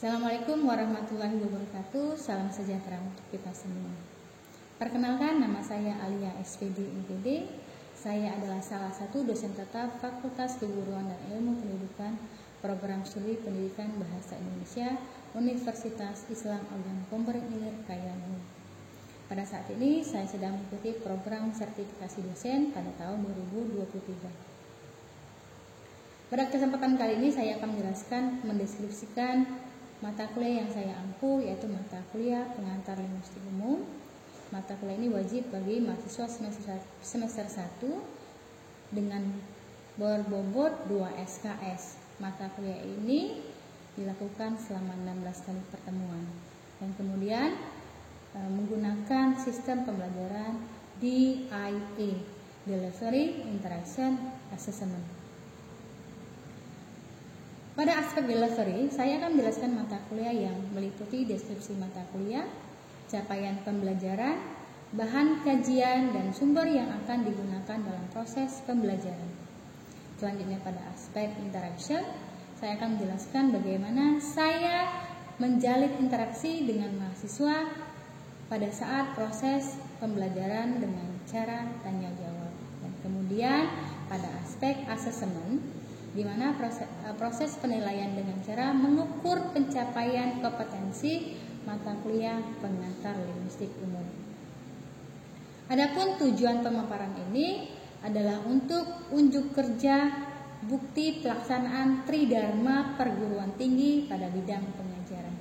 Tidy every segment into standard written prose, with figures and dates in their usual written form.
Assalamualaikum warahmatullahi wabarakatuh. Salam sejahtera untuk kita semua. Perkenalkan, nama saya Alia SPD MPD. Saya adalah salah satu dosen tetap Fakultas Keguruan dan Ilmu Pendidikan Program Studi Pendidikan Bahasa Indonesia Universitas Islam Agama Komering Ilir Kayangan. Pada saat ini saya sedang mengikuti program sertifikasi dosen pada tahun 2023. Pada kesempatan kali ini saya akan mendeskripsikan mata kuliah yang saya ampu, yaitu mata kuliah pengantar linguistik umum. Mata kuliah ini wajib bagi mahasiswa semester 1 dengan berbobot 2 SKS. Mata kuliah ini dilakukan selama 16 kali pertemuan dan kemudian menggunakan sistem pembelajaran DIA, Delivery Interaction Assessment. Pada aspek delivery, saya akan menjelaskan mata kuliah yang meliputi deskripsi mata kuliah, capaian pembelajaran, bahan kajian, dan sumber yang akan digunakan dalam proses pembelajaran. Selanjutnya pada aspek interaction, saya akan menjelaskan bagaimana saya menjalin interaksi dengan mahasiswa pada saat proses pembelajaran dengan cara tanya jawab. Dan kemudian pada aspek assessment, di mana proses penilaian dengan cara mengukur pencapaian kompetensi mata kuliah pengantar linguistik umum. Adapun tujuan pemaparan ini adalah untuk unjuk kerja bukti pelaksanaan Tridharma perguruan tinggi pada bidang pengajaran.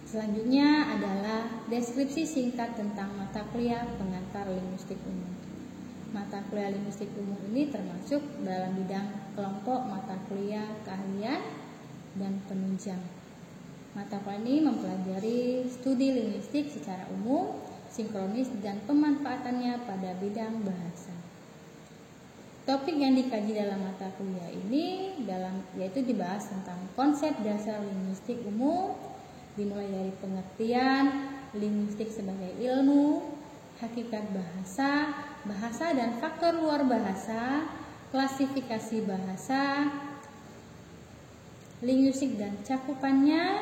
Selanjutnya adalah deskripsi singkat tentang mata kuliah pengantar linguistik umum. Mata kuliah linguistik umum ini termasuk dalam bidang kelompok mata kuliah keahlian dan penunjang. Mata kuliah ini mempelajari studi linguistik secara umum, sinkronis, dan pemanfaatannya pada bidang bahasa. Topik yang dikaji dalam mata kuliah ini yaitu dibahas tentang konsep dasar linguistik umum, dimulai dari pengertian linguistik sebagai ilmu, hakikat bahasa, bahasa dan faktor luar bahasa, klasifikasi bahasa, linguistik dan cakupannya,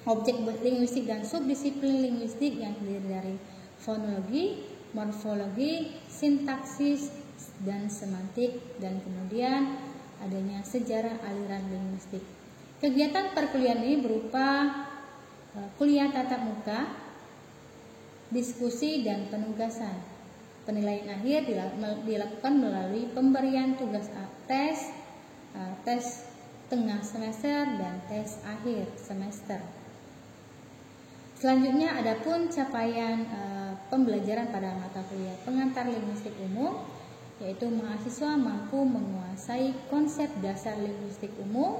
objek linguistik dan subdisiplin linguistik yang terdiri dari fonologi, morfologi, sintaksis, dan semantik, dan kemudian adanya sejarah aliran linguistik. Kegiatan perkuliahan ini berupa kuliah tatap muka, diskusi, dan penugasan. Penilaian akhir dilakukan melalui pemberian tugas tes tengah semester, dan tes akhir semester. Selanjutnya adapun capaian pembelajaran pada mata kuliah pengantar linguistik umum, yaitu mahasiswa mampu menguasai konsep dasar linguistik umum,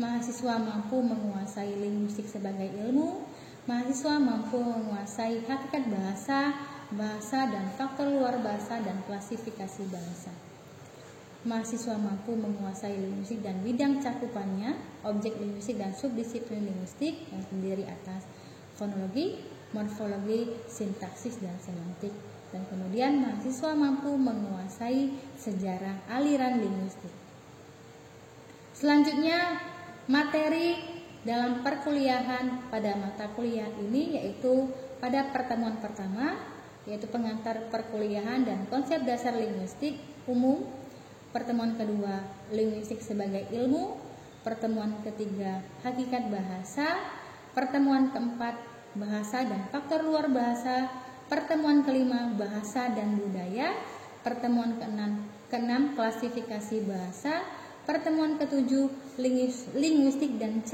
mahasiswa mampu menguasai linguistik sebagai ilmu, mahasiswa mampu menguasai hakikat bahasa, bahasa dan faktor luar bahasa, dan klasifikasi bahasa. Mahasiswa mampu menguasai linguistik dan bidang cakupannya, objek linguistik dan subdisiplin linguistik yang terdiri atas fonologi, morfologi, sintaksis, dan semantik. Dan kemudian mahasiswa mampu menguasai sejarah aliran linguistik. Selanjutnya materi dalam perkuliahan pada mata kuliah ini yaitu pada pertemuan pertama, yaitu pengantar perkuliahan dan konsep dasar linguistik umum. Pertemuan kedua, linguistik sebagai ilmu. Pertemuan ketiga, hakikat bahasa. Pertemuan keempat, bahasa dan faktor luar bahasa. Pertemuan kelima, bahasa dan budaya. Pertemuan keenam, klasifikasi bahasa. Pertemuan ketujuh, linguistik dan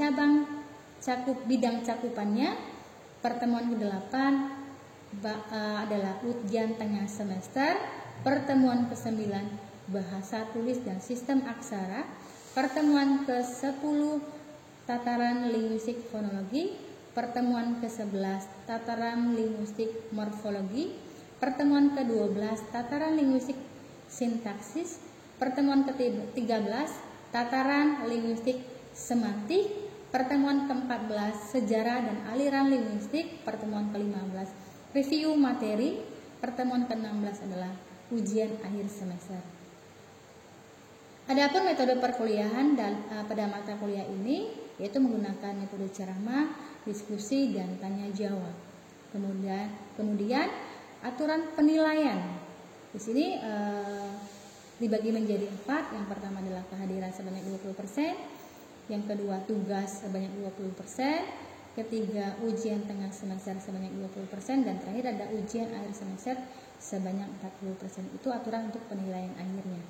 bidang cakupannya. Pertemuan ke-8 adalah ujian tengah semester. Pertemuan ke-9, bahasa tulis dan sistem aksara. Pertemuan ke-10, tataran linguistik fonologi. Pertemuan ke-11, tataran linguistik morfologi. Pertemuan ke-12, tataran linguistik sintaksis. Pertemuan ke-13, tataran linguistik semantik. Pertemuan ke-14, sejarah dan aliran linguistik. Pertemuan ke-15, review materi. Pertemuan ke-16 adalah ujian akhir semester. Adapun metode perkuliahan pada mata kuliah ini yaitu menggunakan metode ceramah, diskusi, dan tanya jawab. Kemudian aturan penilaian. Di sini dibagi menjadi 4. Yang pertama adalah kehadiran sebanyak 20%, yang kedua tugas sebanyak 20%, ketiga ujian tengah semester sebanyak 20%, dan terakhir ada ujian akhir semester sebanyak 40%. Itu aturan untuk penilaian akhirnya.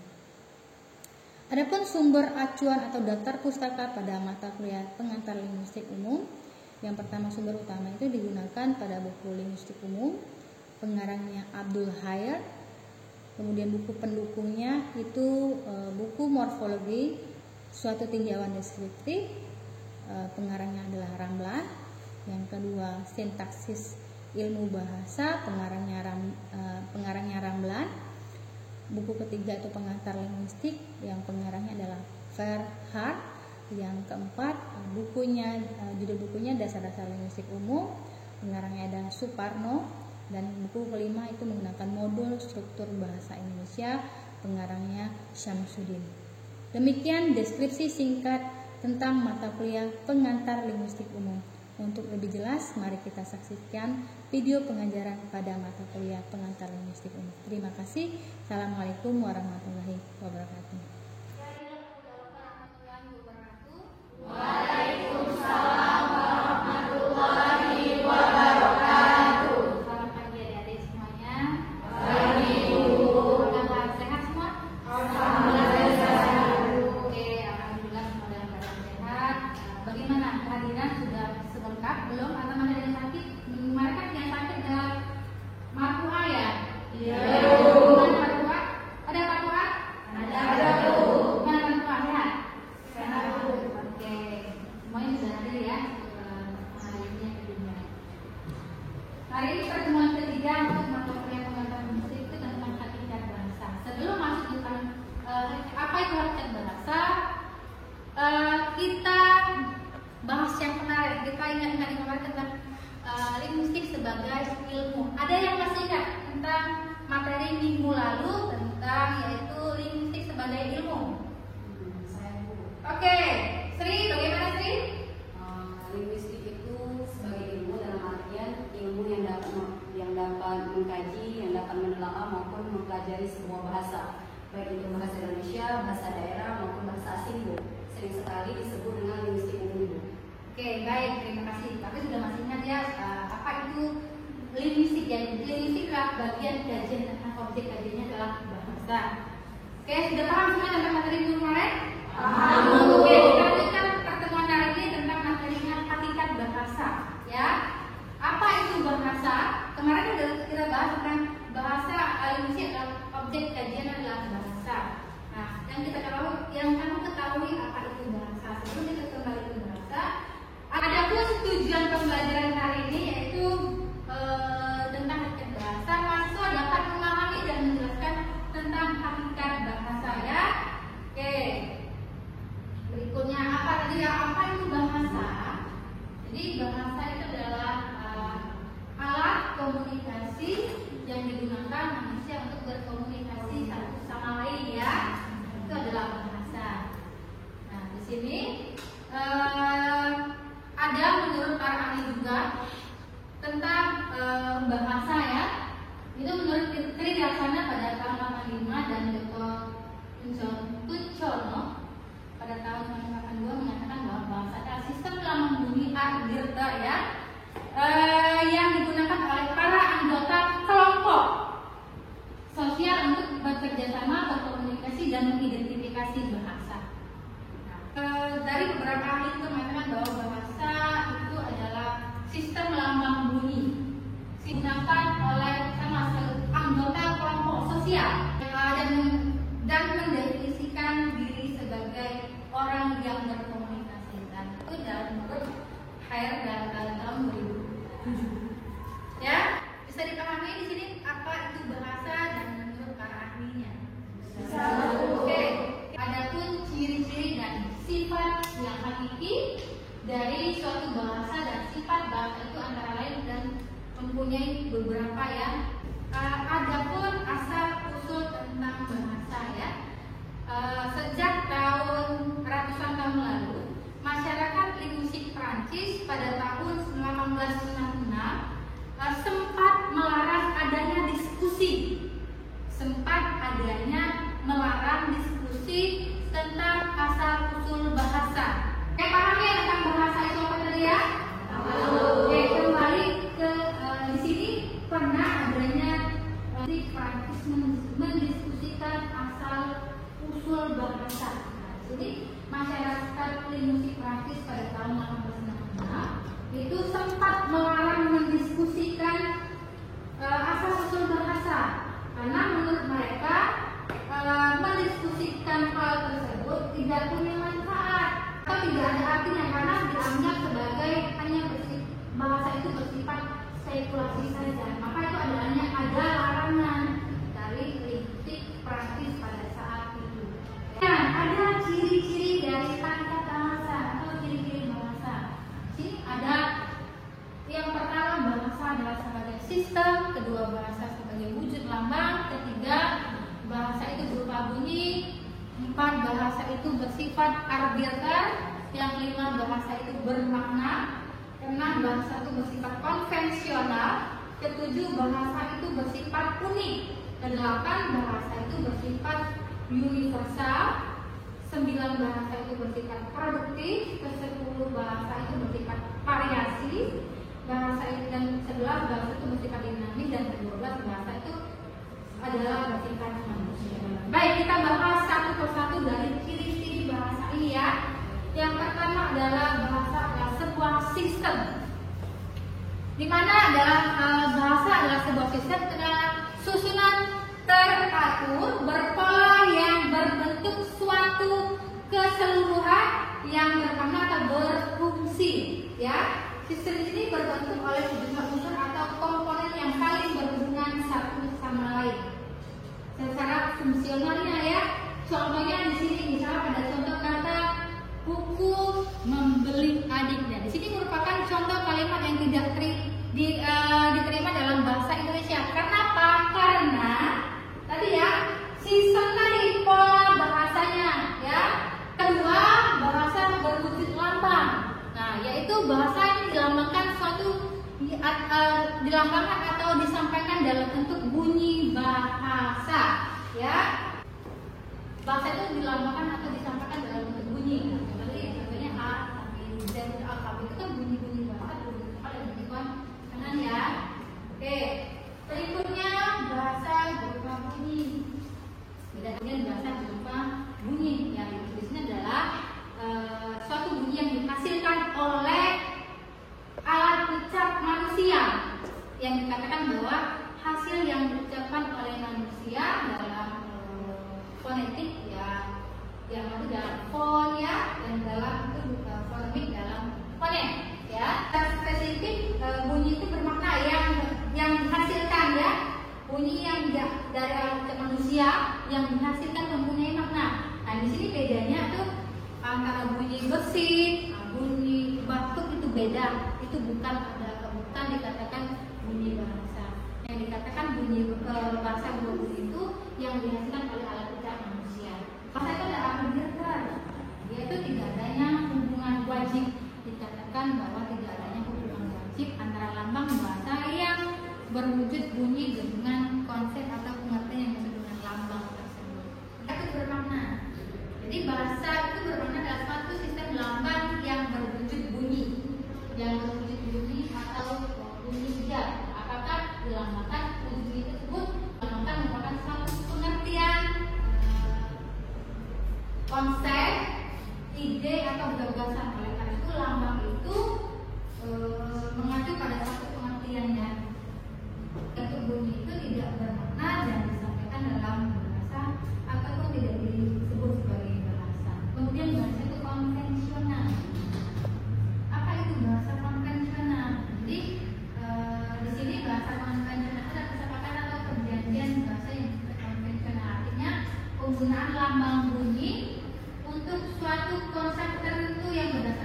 Adapun sumber acuan atau daftar pustaka pada mata kuliah pengantar linguistik umum, yang pertama sumber utama itu digunakan pada buku linguistik umum, pengarangnya Abdul Khair. Kemudian buku pendukungnya itu buku morfologi suatu tinjauan deskriptif, pengarangnya adalah Ramlan. Yang kedua sintaksis ilmu bahasa, pengarangnya Ramlan. Buku ketiga itu pengantar linguistik, yang pengarangnya adalah Verhaert. Yang keempat judul bukunya Dasar-dasar Linguistik Umum, pengarangnya adalah Suparno. Dan buku kelima itu menggunakan modul struktur bahasa Indonesia, pengarangnya Syamsuddin. Demikian deskripsi singkat tentang mata kuliah pengantar linguistik umum. Untuk lebih jelas, mari kita saksikan video pengajaran pada mata kuliah pengantar linguistik umum. Terima kasih. Assalamualaikum warahmatullahi wabarakatuh. Waalaikumsalam warahmatullahi wabarakatuh. Selamat pagi adik-adik semuanya. Pagi Bu. Sehat semua? Alhamdulillah sehat. Oke, alhamdulillah semua dalam keadaan sehat. Bagaimana kehadiran sudah selengkap belum atau masih ada yang sakit? Mereka yang sakit adalah Marfu'a ya? Iya. Gimana Marfu'a? Ada Marfu'a? Ada Bu. Gimana Marfu'a? Sehat? Sehat Bu. Oke, semuanya sudah hadir ya hari ini ke dunia. Hari ini pertemuan ketiga untuk mata kuliah pengantar linguistik itu tentang hakikat bahasa. Sebelum masuk tentang apa itu hakikat bahasa, kita bahas yang kemarin. Kita ingat-ingat yang kemarin tentang linguistik sebagai ilmu. Ada yang masih ingat tentang materi minggu lalu tentang yaitu linguistik sebagai ilmu? Saya Bu. Oke, Sri, bagaimana Sri? Linguistik itu sebagai ilmu dalam artian ilmu yang dapat mengkaji, yang dapat menelaah maupun mempelajari sebuah bahasa, baik itu bahasa Indonesia, bahasa daerah maupun bahasa asing Bu. Sering sekali disebut dengan linguistik umum Bu. Oke, baik, terima kasih. Tapi sudah masih ingat ya apa itu linguistik? Ya, linguistik adalah bagian kajian tentang objek kajiannya adalah bahasa. Oke, sudah paham semua tentang materi minggu kemarin? Paham. Oke, kita lanjutkan pertemuan hari ini tentang materinya hakikat bahasa. Ya, apa itu bahasa? Kemarin sudah kita bahas tentang bahasa linguistik adalah objek kajian adalah bahasa. Nah, yang kamu ketahui apa itu bahasa? Sebelum kita kembali ke bahasa, adapun tujuan pembelajaran hari ini yaitu tentang hakikat bahasa. Mahasiswa dapat memahami dan menjelaskan tentang hakikat bahasa ya. Oke. Berikutnya apa tadi ya? Apa itu bahasa? Jadi bahasa itu adalah alat komunikasi yang digunakan manusia untuk berkomunikasi satu sama lain ya. Itu adalah bahasa. Nah, di sini ada menurut para ahli juga tentang bahasa ya. Itu menurut Tridiaksana pada tahun 85 dan Dr. Tucono pada tahun 1982 menyatakan bahwa bahasa adalah sistem lambang bumi Ardirta ya, yang digunakan oleh para anggota kelompok sosial untuk bekerja sama, berkomunikasi dan mengidentifikasi bahasa. Dari beberapa ahli itu mengatakan bahwa bahasa itu adalah sistem lambang bunyi digunakan oleh anggota kelompok sosial dan mendefinisikan diri sebagai orang yang berkomunikasi. Dan itu dalam menurut Khair dan tahun 2007. Ya, bisa dipahami di sini apa itu bahasa dan menurut para ahlinya. Oke. Adapun ciri-ciri dan sifat yang hakiki dari suatu bahasa dan sifat bahasa itu antara lain dan mempunyai beberapa ya. Adapun asal usul tentang bahasa ya. Sejak tahun ratusan tahun lalu, masyarakat linguistik Prancis pada tahun 1866 sempat melarang adanya diskusi tentang asal-usul bahasa. Paham ya tentang bahasa itu apa tadi ya? Oke, kembali ke di sini pernah adanya di Prancis mendiskusikan asal-usul bahasa. Nah, jadi masyarakat linguistik Prancis pada tahun 1866 itu sempat melarang mendiskusikan asal-usul bahasa karena menurut mereka mendiskusikan hal tersebut tidak punya manfaat atau tidak ada artinya karena dianggap sebagai hanya bahasa itu bersifat spekulasi saja. Maka itu ada larangan dari linguistik Prancis pada saat itu. Dan ada ciri-ciri dari kata bahasa atau ciri-ciri bahasa. Sini ada yang pertama, bahasa adalah sebagai sistem, kedua bahasa sebagai wujud lambang, ketiga bahasa itu berupa bunyi, empat bahasa itu bersifat arbiter, yang kelima bahasa itu bermakna, keenam bahasa itu bersifat konvensional, ketujuh bahasa itu bersifat unik, kedelapan bahasa itu bersifat universal, 9 bahasa itu bersifat produktif, ke-10 bahasa itu bersifat variasi bahasa itu, dan 11 bahasa itu bersifat dinamis, dan ke-12 bahasa itu adalah bersifat manusia. Baik, kita bahas satu persatu dari ciri-ciri bahasa ini ya. Yang pertama adalah bahasa adalah sebuah sistem. Di mana adalah bahasa adalah sebuah sistem dengan susunan teratur berpola yang berbentuk suatu keseluruhan yang bermakna atau berfungsi ya. Sistem ini berbentuk oleh sejumlah unsur atau komponen yang saling berhubungan satu sama lain secara fungsionalnya ya. Contohnya di sini misalnya pada contoh kata buku membeli adiknya. Di sini merupakan contoh kalimat yang tidak diterima dalam bahasa Indonesia. Karena apa? Karena tadi ya sistem tadi pola bahasanya ya. Kedua bahasa berwujud lambang. Nah, yaitu bahasa yang dilambangkan dilambangkan atau disampaikan dalam bentuk bunyi bahasa ya. Bahasa itu dilambangkan atau disampaikan dalam bentuk bunyi. Contohnya A sampai Z alfabet itu kan bunyi-bunyi bahasa berbentuk A dan bentuk kanan ya. Oke, berikutnya bahasa berupa bunyi. Bedanya bahasa berupa bunyi yang di sini adalah suatu bunyi yang dihasilkan oleh alat ucap manusia, yang dikatakan bahwa hasil yang diucapkan oleh manusia dalam fonetik ya, yang itu dalam fon ya, dan dalam itu fonemik dalam fonem ya. Dan spesifik bunyi itu bermakna yang dihasilkan ya, bunyi yang dari alat ucap manusia yang dihasilkan mempunyai makna. Nah di sini bedanya tuh antara bunyi besi, bunyi batuk itu beda. Itu bukan dikatakan bunyi bahasa. Yang dikatakan bunyi bahasa bunyi itu yang dihasilkan oleh alat ucap manusia. Bahasa itu ada arbiter. Dia itu tidak adanya hubungan wajib. Dikatakan bahwa tidak adanya hubungan wajib antara lambang bahasa yang berwujud bunyi dengan konsep atau pengertian yang disebut dengan lambang tersebut. Itu bermakna. Jadi bahasa itu bermakna adalah suatu sistem lambang yang berwujud bunyi, atau bunyi zat. Apakah dilambangkan bunyi tersebut dilambangkan merupakan suatu pengertian konsep, ide atau gagasan. Oleh karena itu lambang itu mengacu pada satu pengertiannya. Untuk bunyi itu tidak bermakna dan disampaikan dalam bahasa ataupun tidak disebut sebagai bahasa. Kemudian bahasa itu konvensional. Apa itu bahasa konvensional? Jadi di sini bahasa konvensional adalah kesepakatan atau perjanjian bahasa yang konvensional. Artinya penggunaan lambang bunyi untuk suatu konsep tertentu yang berdasarkan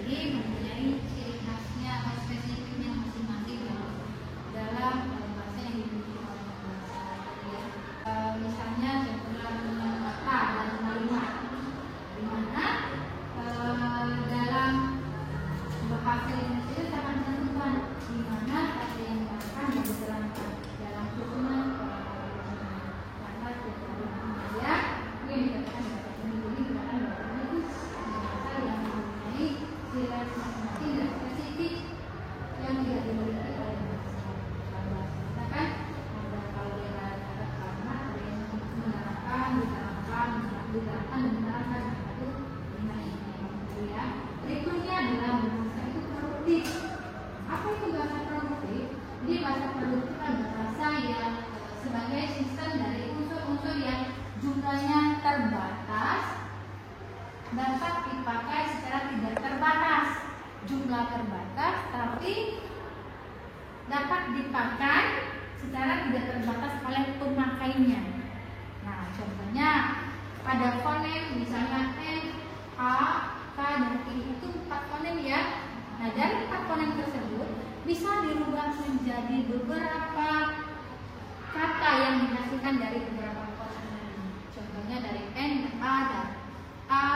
ini mempunyai ciri khasnya atau spesifiknya masing-masing dalam bahasa yang dimiliki oleh bahasa ya. Misalnya contohnya kata dan kalimat, di mana dalam bahasa Indonesia itu sangat menentukan di mana kata yang akan diterangkan dalam susunan kata ya. Ini dikatakan ini bahasa yang mempunyai ciri khas masing-masing dan spesifik yang tidak dimiliki oleh bahasa. Kan ada kalau dia ada kalimat ada yang menerangkan, diterangkan itu ini ya. Berikutnya adalah bahasa itu produktif. Apa itu bahasa produktif? Jadi bahasa produktif adalah bahasa yang sebagai sistem dari unsur-unsur yang jumlahnya terbatas dapat dipakai secara tidak terbatas. Jumlah terbatas tapi dapat dipakai secara tidak terbatas oleh pemakainya. Nah, contohnya pada fonem misalnya N, A, K, dan I itu 4 fonem ya. Nah, dari 4 fonem tersebut bisa dirubah menjadi beberapa kata yang dihasilkan dari beberapa fonem. Contohnya dari N, A, dan A,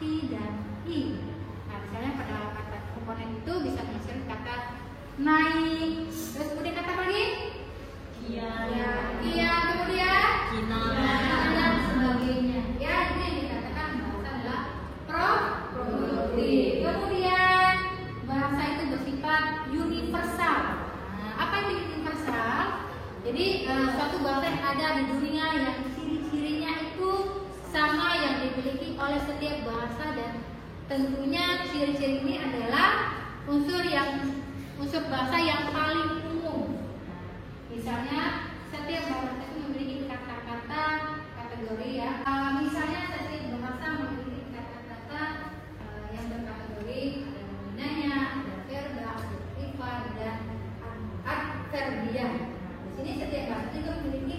I, dan I. Nah, misalnya pada kata komponen itu bisa menghasilkan kata naik. Terus kemudian kata apa lagi? Iya, kemudian Kina. dan sebagainya. Ya, ini yang dikatakan bahasa adalah produktif. Kemudian bahasa itu bersifat universal. Nah, apa itu universal? Jadi suatu bahasa yang ada di dunia yang ciri-cirinya itu sama yang dimiliki oleh setiap bahasa dan tentunya ciri-ciri ini adalah unsur bahasa yang paling umum. Misalnya setiap bahasa itu memiliki kata-kata kategori ya. Misalnya setiap bahasa memiliki kata-kata yang berkategori ada nominanya, ada verba, adjektiva, dan adverbial. Di sini setiap bahasa itu memiliki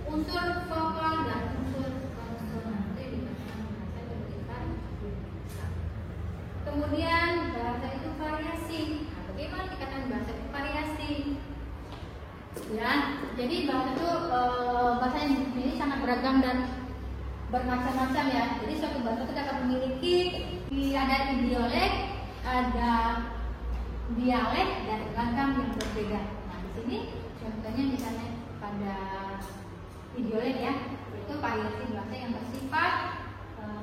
unsur vokal dan unsur konsonan. Itu dikatakan bahasa itu bersifat universal. Kemudian bahasa itu variasi. Nah, bagaimana dikatakan bahasa itu variasi? Ya, jadi bahasa itu bahasa yang ini sangat beragam dan bermacam-macam ya. Jadi suatu bahasa itu dapat memiliki ada idiolek, ada dialek dan ragam yang berbeda. Nah, di sini contohnya misalnya pada idiolek ya, itu variasi bahasa yang bersifat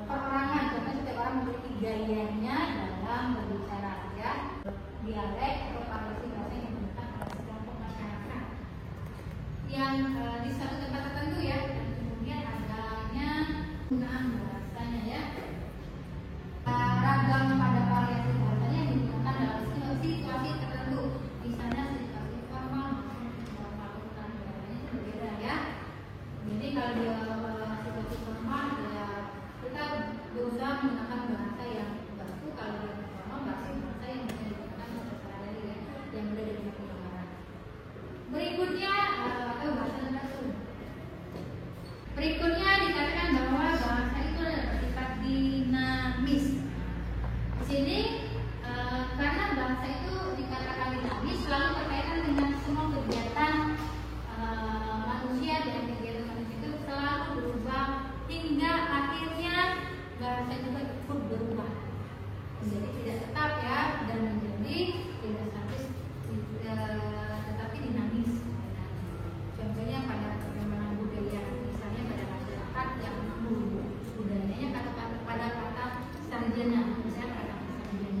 perorangan. Contohnya setiap orang memiliki gayanya dalam berbicara ya. Dialek atau variasi bahasa yang digunakan oleh sekelompok masyarakat yang di satu tempat tertentu ya, dan kemudian adanya penggunaan bahasanya ya. Ragam pada variasi bahasanya yang digunakan dalam situasi tertentu, misalnya situasi formal maupun informal, itu berbeda ya. Jadi kalau di situasi formal ya kita berusaha menggunakan bahasa yang baku, kalau di informal bahasa yang bisa digunakan sehari-hari ya, yang mudah digunakan. Berikutnya bahasa langsung. Berikutnya dikatakan bahwa bahasa itu adalah bersifat dinamis. Di sini karena bahasa itu dikatakan dinamis selalu berkaitan dengan semua kegiatan manusia dan kegiatan manusia itu selalu berubah hingga akhirnya bahasa juga ikut berubah menjadi tidak tetap ya, dan menjadi tidak statis tetapi dinamis. Contohnya pada perkembangan budaya, misalnya pada masyarakat yang budayanya pada kata sarjana, misalnya pada kata sarjana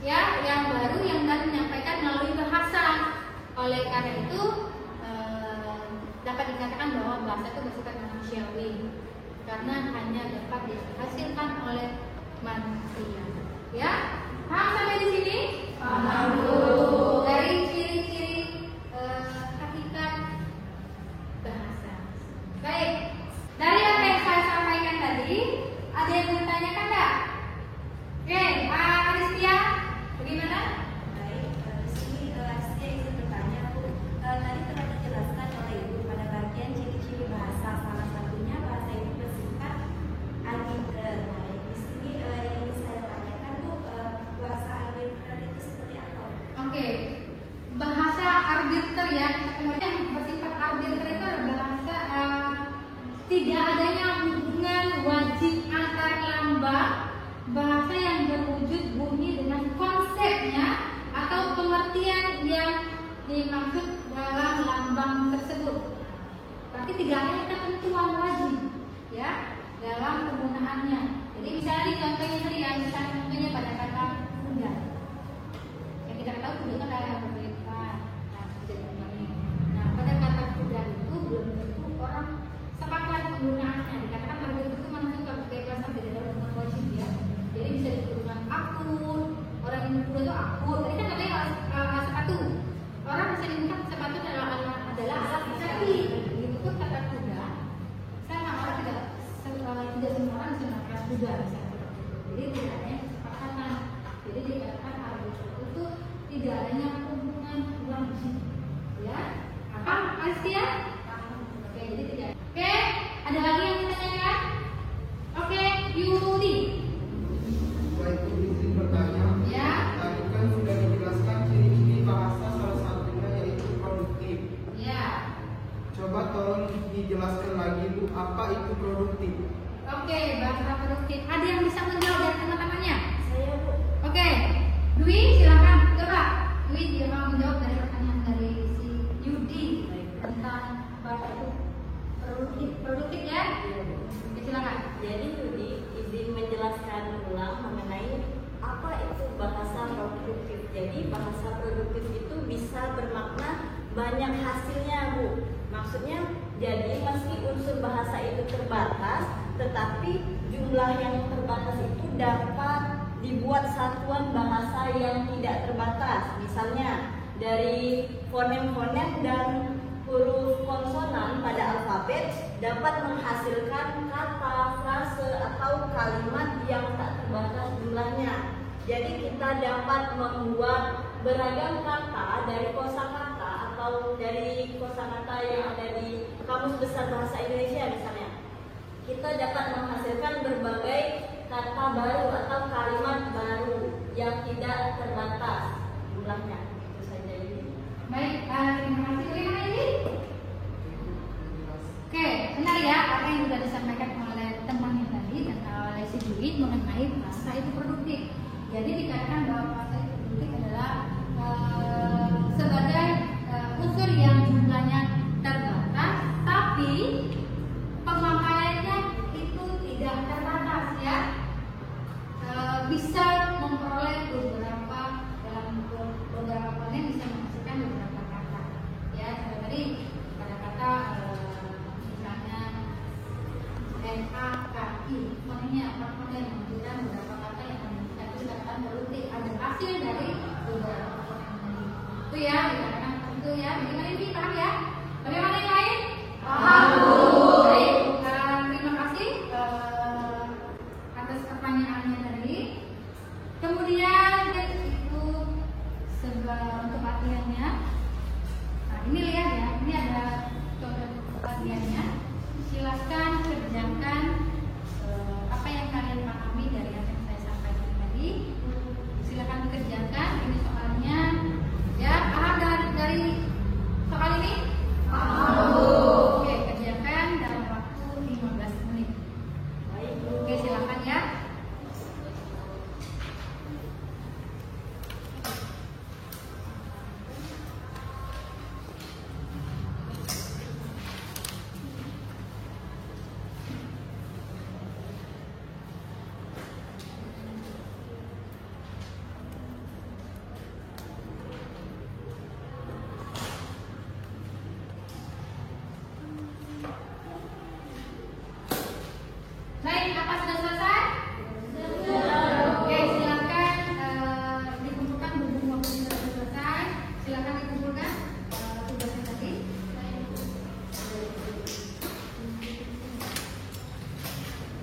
ya, yang baru yang dapat menyampaikan melalui bahasa. Oleh karena itu dapat dikatakan bahwa bahasa itu bersifat manusiawi karena hanya dapat dihasilkan oleh manusia. Ya, paham sampai di sini? Paham. Dari ciri-ciri hakikat bahasa. Baik, dari apa yang saya sampaikan tadi, ada yang bertanyakan enggak? Oke, Pak Aristia, bagaimana? Baik, di sini Aristia ingin bertanya, Bu. Tadi telah dijelaskan oleh Ibu pada bagian ciri-ciri bahasa. Salah satunya bahasa itu bersifat arbiter. Nah, di sini yang ingin saya tanyakan, Bu, bahasa arbiter itu seperti apa? Oke, bahasa arbiter ya, kemudian bersifat arbiter itu adalah bahasa tidak adanya hubungan wajib antar lambang, bahasa yang berwujud bunyi dengan konsepnya atau pengertian yang dimaksud dalam lambang tersebut. Berarti tidak ada ketentuan wajib ya dalam penggunaannya. Jadi misalnya contohnya tadi ya, misalnya contohnya pada kata kuda. Yang kita tahu kuda kan ada berlipat. Nah, pada kata kuda itu belum tentu orang sepakat penggunaannya. Dikatakan pada itu masuk ke kebebasan tidak ada hubungan wajib ya. Jadi bisa digunakan akur, orang yang kuda itu akur. Tadi kan katanya sepatu. Orang bisa digunakan sepatu adalah alat kaki. Itu pun kata kuda. Sama orang tidak semua orang bisa menggunakan kuda misalnya. Jadi tidak adanya kesepakatan. Jadi dikatakan arbiter itu tidak adanya hubungan wajib. Ya, apa Asia? Oke, jadi tidak. Oke, ada lagi yang ditanyakan? Oke, Yudi. Baik, izin bertanya. Ya. Tadi kan sudah dijelaskan ciri-ciri bahasa, salah satunya yaitu produktif. Ya. Coba tolong dijelaskan lagi, Bu, apa itu produktif? Oke, bahasa produktif. Ada yang bisa menjawab dari teman-temannya? Saya, Bu. Oke, Dwi silakan. Coba Dwi dia mau menjawab dari pertanyaan dari si Yudi tentang bahasa itu produktif ya. Oke, silakan. Jadi Yudi izin menjelaskan ulang mengenai apa itu bahasa produktif. Jadi bahasa produktif itu bisa bermakna banyak hasilnya, Bu. Maksudnya jadi meski unsur bahasa itu terbatas, tetapi jumlah yang terbatas itu dapat dibuat satuan bahasa yang tidak terbatas. Misalnya dari fonem-fonem dan huruf konsonan pada alfabet dapat menghasilkan kata, frase, atau kalimat yang tak terbatas jumlahnya. Jadi kita dapat membuat beragam kata dari kosakata atau dari kosakata yang ada di Kamus Besar Bahasa Indonesia misalnya. Kita dapat menghasilkan berbagai kata baru atau kalimat baru yang tidak terbatas jumlahnya. Itu saja ini. Baik, terima kasih. Bagaimana ini? Oke, benar ya apa yang sudah disampaikan oleh temannya tadi dan oleh si Dwi mengenai bahasa itu produktif. Jadi dikatakan bahwa bahasa itu produktif adalah sebagai unsur yang jumlahnya terbatas, tapi pemakaiannya itu tidak terbatas ya. Bisa memperoleh beberapa dalam beberapa fonem bisa menghasilkan beberapa kata ya. Seperti tadi kata-kata misalnya NAKI fonemnya apa fonem menunjukkan beberapa kata yang menunjukkan itu dikatakan produktif, ada hasil dari beberapa fonem tadi itu ya, dikatakan itu ya. Bagaimana ini paham ya? Bagaimana yang lain? Paham. Baik, terima kasih atas pertanyaannya tadi. Kemudian itu untuk latihannya. Nah, ini lihat ya, ini ada contoh latihannya. Silakan kerjakan apa yang kalian pahami dari apa yang saya sampaikan tadi. Silakan dikerjakan. Ini soalnya ya, paham dari soal ini? Paham. Oke, kerjakan dalam waktu 15 menit. Baik, Oke, silakan ya.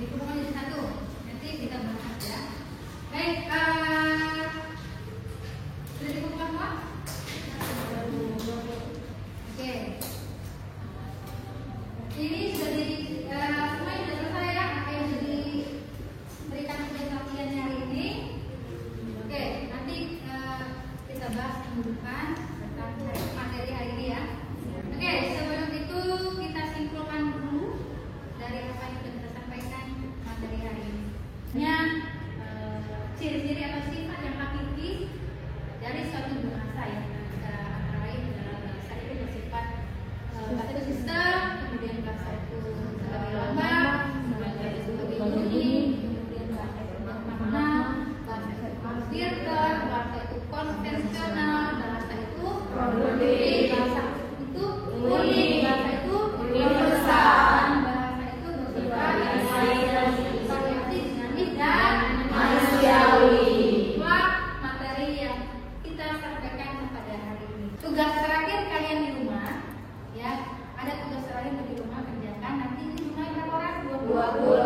dikumpulkan jadi satu. Nanti kita bahas ya. Baik, sudah dikumpulkan semua? Oke. Ini sudah semua sudah selesai ya, apa yang sudah diberikan tugas latihannya hari ini. Oke, nanti kita bahas kemudian tentang materi hari ini ya. Oke, sebelum itu kita simpulkan dulu dari apa yang sudah kita sampaikan materi hari ini. Ciri-ciri atau sifat yang hakiki dari suatu bahasa yang kita antara lain dalam bahasa itu bersifat bahasa itu sistem, kemudian bahasa itu sebagai lambang, bahasa itu sebagai bunyi, kemudian bahasa itu makna, bahasa itu filter, bahasa itu konvensional, bahasa itu produktif, bahasa itu unik, bahasa itu universal, bahasa itu bersifat variasi, dinamis dan manusiawi. Dua materi yang kita sampaikan pada hari ini. Tugas terakhir kalian di rumah, ya, ada tugas terakhir di rumah kerjakan. Nanti ini jumlahnya berapa orang? 20